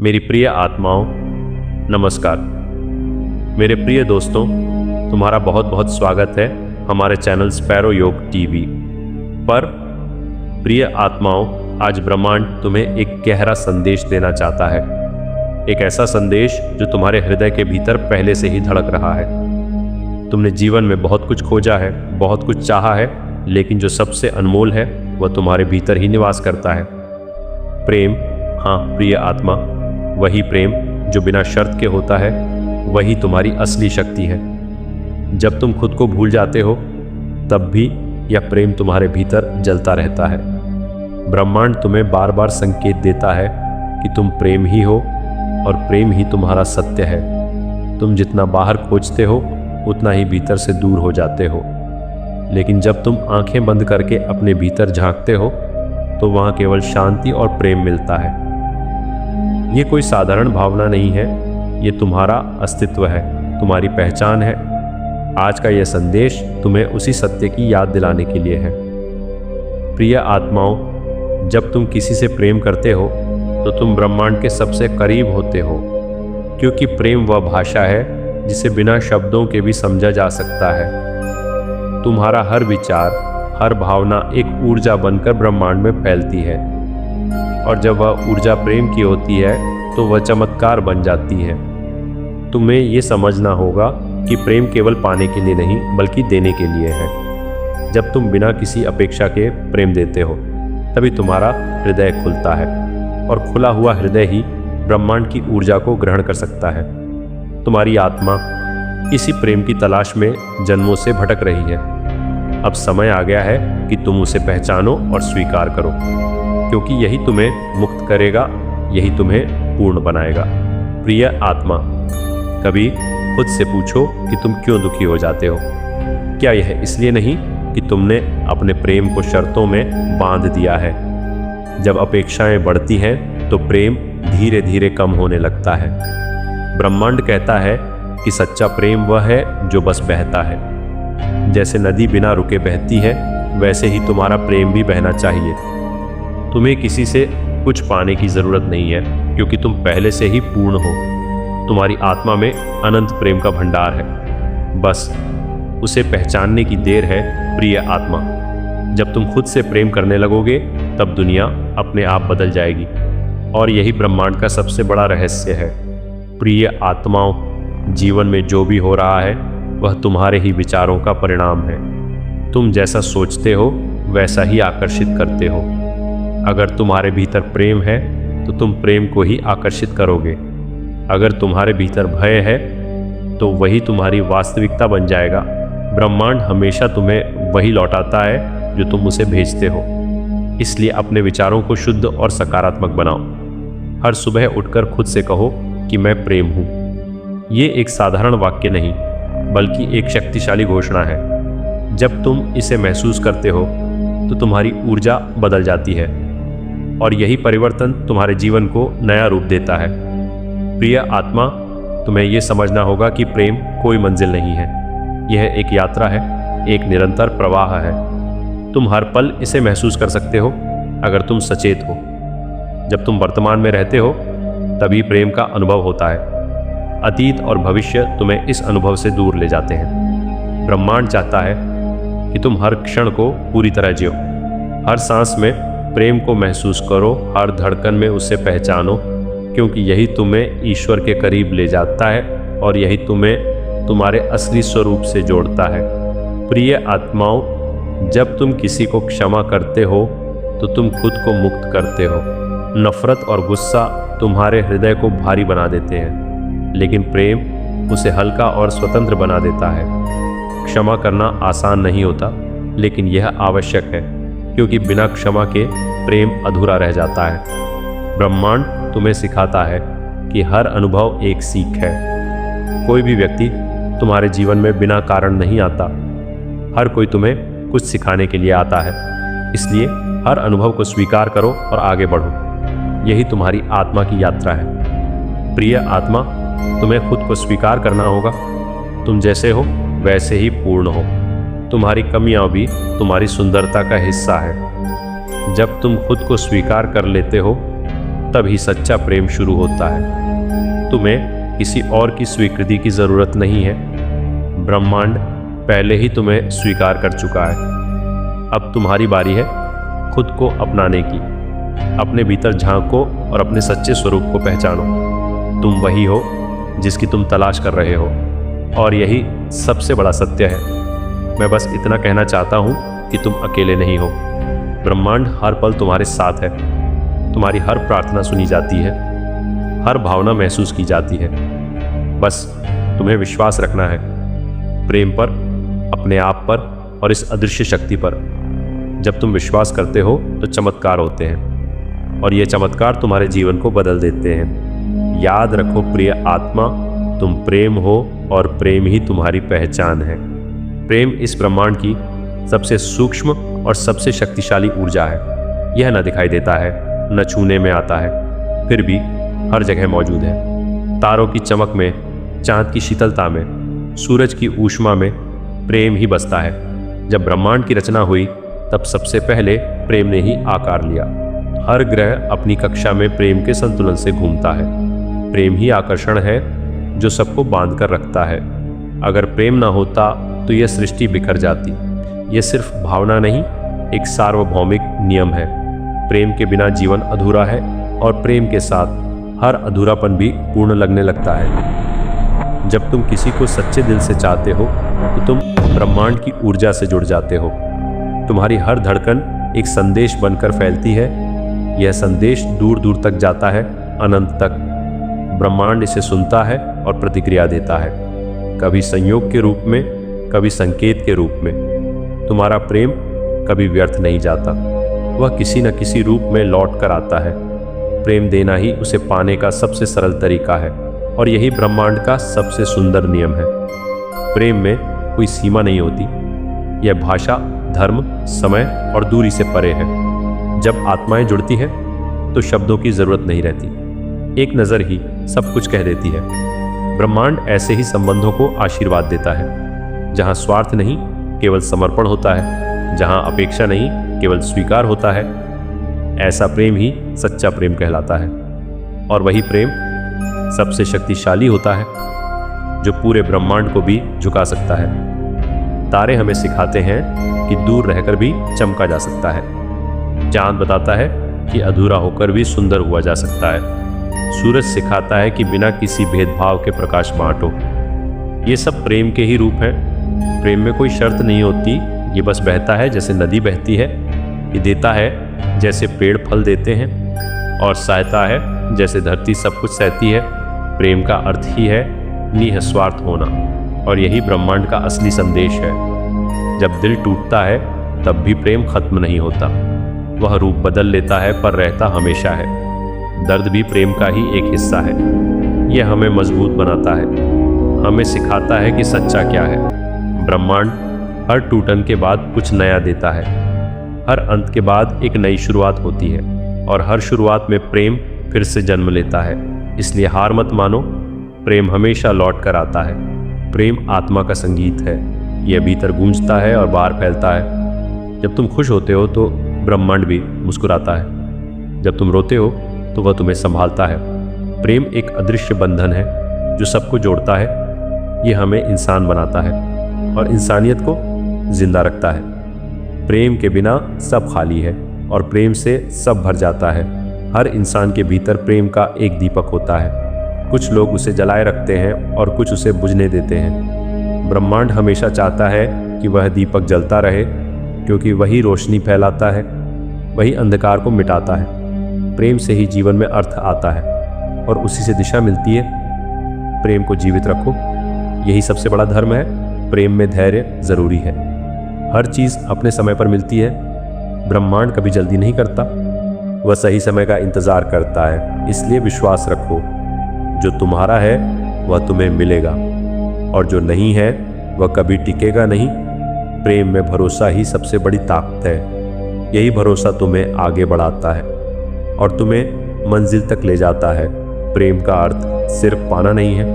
मेरी प्रिय आत्माओं, नमस्कार। मेरे प्रिय दोस्तों, तुम्हारा बहुत बहुत स्वागत है हमारे चैनल स्पैरो योग टीवी पर। प्रिय आत्माओं, आज ब्रह्मांड तुम्हें एक गहरा संदेश देना चाहता है। एक ऐसा संदेश जो तुम्हारे हृदय के भीतर पहले से ही धड़क रहा है। तुमने जीवन में बहुत कुछ खोजा है, बहुत कुछ चाहा है, लेकिन जो सबसे अनमोल है वह तुम्हारे भीतर ही निवास करता है। प्रेम। हाँ प्रिय आत्मा, वही प्रेम जो बिना शर्त के होता है, वही तुम्हारी असली शक्ति है। जब तुम खुद को भूल जाते हो तब भी यह प्रेम तुम्हारे भीतर जलता रहता है। ब्रह्मांड तुम्हें बार बार संकेत देता है कि तुम प्रेम ही हो और प्रेम ही तुम्हारा सत्य है। तुम जितना बाहर खोजते हो उतना ही भीतर से दूर हो जाते हो, लेकिन जब तुम आंखें बंद करके अपने भीतर झांकते हो तो वहाँ केवल शांति और प्रेम मिलता है। ये कोई साधारण भावना नहीं है, ये तुम्हारा अस्तित्व है, तुम्हारी पहचान है। आज का यह संदेश तुम्हें उसी सत्य की याद दिलाने के लिए है। प्रिय आत्माओं, जब तुम किसी से प्रेम करते हो तो तुम ब्रह्मांड के सबसे करीब होते हो, क्योंकि प्रेम वह भाषा है जिसे बिना शब्दों के भी समझा जा सकता है। तुम्हारा हर विचार, हर भावना एक ऊर्जा बनकर ब्रह्मांड में फैलती है, और जब वह ऊर्जा प्रेम की होती है तो वह चमत्कार बन जाती है। तुम्हें ये समझना होगा कि प्रेम केवल पाने के लिए नहीं बल्कि देने के लिए है। जब तुम बिना किसी अपेक्षा के प्रेम देते हो तभी तुम्हारा हृदय खुलता है, और खुला हुआ हृदय ही ब्रह्मांड की ऊर्जा को ग्रहण कर सकता है। तुम्हारी आत्मा इसी प्रेम की तलाश में जन्मों से भटक रही है। अब समय आ गया है कि तुम उसे पहचानो और स्वीकार करो, क्योंकि यही तुम्हें मुक्त करेगा, यही तुम्हें पूर्ण बनाएगा। प्रिय आत्मा, कभी खुद से पूछो कि तुम क्यों दुखी हो जाते हो। क्या यह इसलिए नहीं कि तुमने अपने प्रेम को शर्तों में बांध दिया है? जब अपेक्षाएं बढ़ती हैं तो प्रेम धीरे धीरे कम होने लगता है। ब्रह्मांड कहता है कि सच्चा प्रेम वह है जो बस बहता है। जैसे नदी बिना रुके बहती है, वैसे ही तुम्हारा प्रेम भी बहना चाहिए। तुम्हें किसी से कुछ पाने की जरूरत नहीं है, क्योंकि तुम पहले से ही पूर्ण हो। तुम्हारी आत्मा में अनंत प्रेम का भंडार है, बस उसे पहचानने की देर है। प्रिय आत्मा, जब तुम खुद से प्रेम करने लगोगे तब दुनिया अपने आप बदल जाएगी, और यही ब्रह्मांड का सबसे बड़ा रहस्य है। प्रिय आत्माओं, जीवन में जो भी हो रहा है वह तुम्हारे ही विचारों का परिणाम है। तुम जैसा सोचते हो वैसा ही आकर्षित करते हो। अगर तुम्हारे भीतर प्रेम है तो तुम प्रेम को ही आकर्षित करोगे। अगर तुम्हारे भीतर भय है तो वही तुम्हारी वास्तविकता बन जाएगा। ब्रह्मांड हमेशा तुम्हें वही लौटाता है जो तुम उसे भेजते हो। इसलिए अपने विचारों को शुद्ध और सकारात्मक बनाओ। हर सुबह उठकर खुद से कहो कि मैं प्रेम हूँ। ये एक साधारण वाक्य नहीं, बल्कि एक शक्तिशाली घोषणा है। जब तुम इसे महसूस करते हो तो तुम्हारी ऊर्जा बदल जाती है, और यही परिवर्तन तुम्हारे जीवन को नया रूप देता है। प्रिय आत्मा, तुम्हें यह समझना होगा कि प्रेम कोई मंजिल नहीं है, यह एक यात्रा है, एक निरंतर प्रवाह है। तुम हर पल इसे महसूस कर सकते हो अगर तुम सचेत हो। जब तुम वर्तमान में रहते हो तभी प्रेम का अनुभव होता है। अतीत और भविष्य तुम्हें इस अनुभव से दूर ले जाते हैं। ब्रह्मांड चाहता है कि तुम हर क्षण को पूरी तरह जियो। हर सांस में प्रेम को महसूस करो, हर धड़कन में उसे पहचानो, क्योंकि यही तुम्हें ईश्वर के करीब ले जाता है, और यही तुम्हें तुम्हारे असली स्वरूप से जोड़ता है। प्रिय आत्माओं, जब तुम किसी को क्षमा करते हो तो तुम खुद को मुक्त करते हो। नफरत और गुस्सा तुम्हारे हृदय को भारी बना देते हैं, लेकिन प्रेम उसे हल्का और स्वतंत्र बना देता है। क्षमा करना आसान नहीं होता, लेकिन यह आवश्यक है, क्योंकि बिना क्षमा के प्रेम अधूरा रह जाता है। ब्रह्मांड तुम्हें सिखाता है कि हर अनुभव एक सीख है। कोई भी व्यक्ति तुम्हारे जीवन में बिना कारण नहीं आता। हर कोई तुम्हें कुछ सिखाने के लिए आता है। इसलिए हर अनुभव को स्वीकार करो और आगे बढ़ो। यही तुम्हारी आत्मा की यात्रा है। प्रिय आत्मा, तुम्हें खुद को स्वीकार करना होगा। तुम जैसे हो वैसे ही पूर्ण हो। तुम्हारी कमियां भी तुम्हारी सुंदरता का हिस्सा है। जब तुम खुद को स्वीकार कर लेते हो तभी सच्चा प्रेम शुरू होता है। तुम्हें किसी और की स्वीकृति की जरूरत नहीं है। ब्रह्मांड पहले ही तुम्हें स्वीकार कर चुका है। अब तुम्हारी बारी है खुद को अपनाने की। अपने भीतर झांको और अपने सच्चे स्वरूप को पहचानो। तुम वही हो जिसकी तुम तलाश कर रहे हो, और यही सबसे बड़ा सत्य है। मैं बस इतना कहना चाहता हूँ कि तुम अकेले नहीं हो। ब्रह्मांड हर पल तुम्हारे साथ है। तुम्हारी हर प्रार्थना सुनी जाती है, हर भावना महसूस की जाती है। बस तुम्हें विश्वास रखना है, प्रेम पर, अपने आप पर और इस अदृश्य शक्ति पर। जब तुम विश्वास करते हो तो चमत्कार होते हैं, और ये चमत्कार तुम्हारे जीवन को बदल देते हैं। याद रखो प्रिय आत्मा, तुम प्रेम हो और प्रेम ही तुम्हारी पहचान है। प्रेम इस ब्रह्मांड की सबसे सूक्ष्म और सबसे शक्तिशाली ऊर्जा है। यह न दिखाई देता है, न छूने में आता है, फिर भी हर जगह मौजूद है। तारों की चमक में, चांद की शीतलता में, सूरज की ऊष्मा में प्रेम ही बसता है। जब ब्रह्मांड की रचना हुई तब सबसे पहले प्रेम ने ही आकार लिया। हर ग्रह अपनी कक्षा में प्रेम के संतुलन से घूमता है। प्रेम ही आकर्षण है जो सबको बांध कर रखता है। अगर प्रेम ना होता तो यह सृष्टि बिखर जाती। यह सिर्फ भावना नहीं, एक सार्वभौमिक नियम है। प्रेम के बिना जीवन अधूरा है, और प्रेम के साथ हर अधूरापन भी पूर्ण लगने लगता है। जब तुम किसी को सच्चे दिल से चाहते हो तो तुम ब्रह्मांड की ऊर्जा से जुड़ जाते हो। तुम्हारी हर धड़कन एक संदेश बनकर फैलती है। यह संदेश दूर दूर तक जाता है, अनंत तक। ब्रह्मांड इसे सुनता है और प्रतिक्रिया देता है, कभी संयोग के रूप में, कभी संकेत के रूप में। तुम्हारा प्रेम कभी व्यर्थ नहीं जाता, वह किसी न किसी रूप में लौट कर आता है। प्रेम देना ही उसे पाने का सबसे सरल तरीका है, और यही ब्रह्मांड का सबसे सुंदर नियम है। प्रेम में कोई सीमा नहीं होती। यह भाषा, धर्म, समय और दूरी से परे है। जब आत्माएं जुड़ती हैं तो शब्दों की जरूरत नहीं रहती, एक नज़र ही सब कुछ कह देती है। ब्रह्मांड ऐसे ही संबंधों को आशीर्वाद देता है, जहाँ स्वार्थ नहीं केवल समर्पण होता है, जहाँ अपेक्षा नहीं केवल स्वीकार होता है। ऐसा प्रेम ही सच्चा प्रेम कहलाता है, और वही प्रेम सबसे शक्तिशाली होता है, जो पूरे ब्रह्मांड को भी झुका सकता है। तारे हमें सिखाते हैं कि दूर रहकर भी चमका जा सकता है। चांद बताता है कि अधूरा होकर भी सुंदर हुआ जा सकता है। सूरज सिखाता है कि बिना किसी भेदभाव के प्रकाश बांटो। ये सब प्रेम के ही रूप हैं। प्रेम में कोई शर्त नहीं होती, ये बस बहता है जैसे नदी बहती है। ये देता है जैसे पेड़ फल देते हैं, और सहता है जैसे धरती सब कुछ सहती है। प्रेम का अर्थ ही है निःस्वार्थ होना, और यही ब्रह्मांड का असली संदेश है। जब दिल टूटता है तब भी प्रेम खत्म नहीं होता। वह रूप बदल लेता है पर रहता हमेशा है। दर्द भी प्रेम का ही एक हिस्सा है। यह हमें मजबूत बनाता है, हमें सिखाता है कि सच्चा क्या है। ब्रह्मांड हर टूटन के बाद कुछ नया देता है। हर अंत के बाद एक नई शुरुआत होती है, और हर शुरुआत में प्रेम फिर से जन्म लेता है। इसलिए हार मत मानो, प्रेम हमेशा लौट कर आता है। प्रेम आत्मा का संगीत है। यह भीतर गूंजता है और बाहर फैलता है। जब तुम खुश होते हो तो ब्रह्मांड भी मुस्कुराता है। जब तुम रोते हो तो वह तुम्हें संभालता है। प्रेम एक अदृश्य बंधन है जो सबको जोड़ता है। यह हमें इंसान बनाता है और इंसानियत को जिंदा रखता है। प्रेम के बिना सब खाली है, और प्रेम से सब भर जाता है। हर इंसान के भीतर प्रेम का एक दीपक होता है। कुछ लोग उसे जलाए रखते हैं और कुछ उसे बुझने देते हैं। ब्रह्मांड हमेशा चाहता है कि वह दीपक जलता रहे, क्योंकि वही रोशनी फैलाता है, वही अंधकार को मिटाता है। प्रेम से ही जीवन में अर्थ आता है, और उसी से दिशा मिलती है। प्रेम को जीवित रखो, यही सबसे बड़ा धर्म है। प्रेम में धैर्य जरूरी है। हर चीज़ अपने समय पर मिलती है। ब्रह्मांड कभी जल्दी नहीं करता, वह सही समय का इंतजार करता है। इसलिए विश्वास रखो, जो तुम्हारा है वह तुम्हें मिलेगा, और जो नहीं है वह कभी टिकेगा नहीं। प्रेम में भरोसा ही सबसे बड़ी ताकत है। यही भरोसा तुम्हें आगे बढ़ाता है और तुम्हें मंजिल तक ले जाता है। प्रेम का अर्थ सिर्फ पाना नहीं है,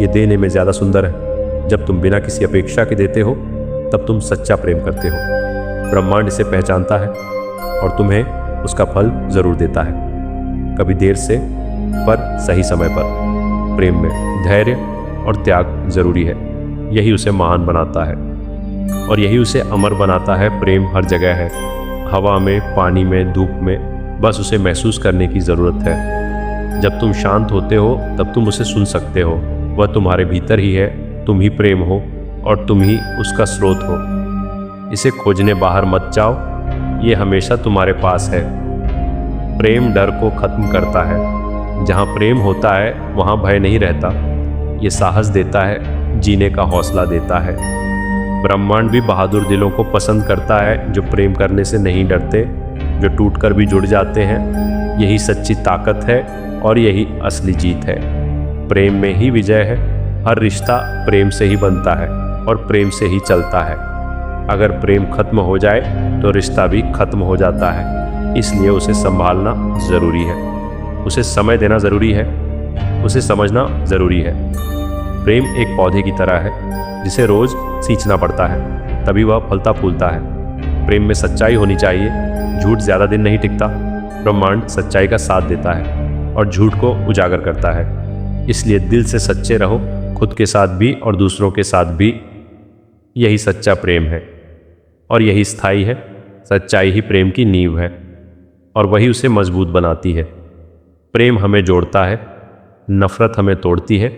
ये देने में ज़्यादा सुंदर है। जब तुम बिना किसी अपेक्षा के देते हो तब तुम सच्चा प्रेम करते हो। ब्रह्मांड इसे पहचानता है और तुम्हें उसका फल ज़रूर देता है। कभी देर से पर सही समय पर। प्रेम में धैर्य और त्याग जरूरी है, यही उसे महान बनाता है और यही उसे अमर बनाता है। प्रेम हर जगह है, हवा में, पानी में, धूप में, बस उसे महसूस करने की ज़रूरत है। जब तुम शांत होते हो तब तुम उसे सुन सकते हो। वह तुम्हारे भीतर ही है, तुम ही प्रेम हो और तुम ही उसका स्रोत हो। इसे खोजने बाहर मत जाओ, ये हमेशा तुम्हारे पास है। प्रेम डर को खत्म करता है। जहाँ प्रेम होता है वहाँ भय नहीं रहता। ये साहस देता है, जीने का हौसला देता है। ब्रह्मांड भी बहादुर दिलों को पसंद करता है, जो प्रेम करने से नहीं डरते, जो टूटकर भी जुड़ जाते हैं। यही सच्ची ताकत है और यही असली जीत है। प्रेम में ही विजय है। हर रिश्ता प्रेम से ही बनता है और प्रेम से ही चलता है। अगर प्रेम खत्म हो जाए तो रिश्ता भी खत्म हो जाता है। इसलिए उसे संभालना ज़रूरी है, उसे समय देना ज़रूरी है, उसे समझना ज़रूरी है। प्रेम एक पौधे की तरह है जिसे रोज़ सींचना पड़ता है, तभी वह फलता फूलता है। प्रेम में सच्चाई होनी चाहिए, झूठ ज़्यादा दिन नहीं टिकता। ब्रह्मांड सच्चाई का साथ देता है और झूठ को उजागर करता है। इसलिए दिल से सच्चे रहो, खुद के साथ भी और दूसरों के साथ भी। यही सच्चा प्रेम है और यही स्थायी है। सच्चाई ही प्रेम की नींव है और वही उसे मजबूत बनाती है। प्रेम हमें जोड़ता है, नफरत हमें तोड़ती है।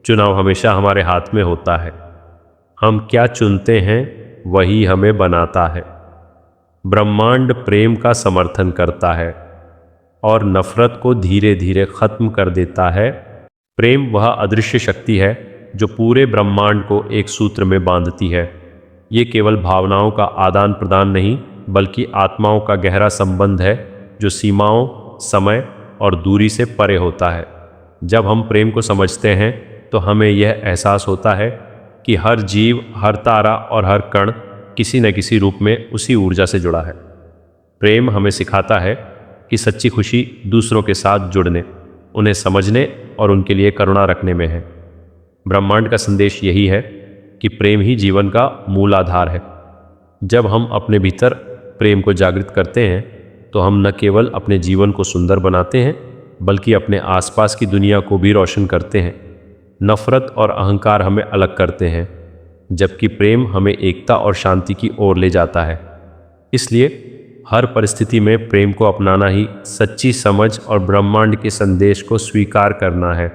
चुनाव हमेशा हमारे हाथ में होता है। हम क्या चुनते हैं वही हमें बनाता है। ब्रह्मांड प्रेम का समर्थन करता है और नफरत को धीरे धीरे खत्म कर देता है। प्रेम वह अदृश्य शक्ति है जो पूरे ब्रह्मांड को एक सूत्र में बांधती है। ये केवल भावनाओं का आदान प्रदान नहीं, बल्कि आत्माओं का गहरा संबंध है जो सीमाओं, समय और दूरी से परे होता है। जब हम प्रेम को समझते हैं तो हमें यह एहसास होता है कि हर जीव, हर तारा और हर कण किसी न किसी रूप में उसी ऊर्जा से जुड़ा है। प्रेम हमें सिखाता है कि सच्ची खुशी दूसरों के साथ जुड़ने, उन्हें समझने और उनके लिए करुणा रखने में है। ब्रह्मांड का संदेश यही है कि प्रेम ही जीवन का मूल आधार है। जब हम अपने भीतर प्रेम को जागृत करते हैं तो हम न केवल अपने जीवन को सुंदर बनाते हैं, बल्कि अपने आसपास की दुनिया को भी रोशन करते हैं। नफरत और अहंकार हमें अलग करते हैं, जबकि प्रेम हमें एकता और शांति की ओर ले जाता है। इसलिए हर परिस्थिति में प्रेम को अपनाना ही सच्ची समझ और ब्रह्मांड के संदेश को स्वीकार करना है।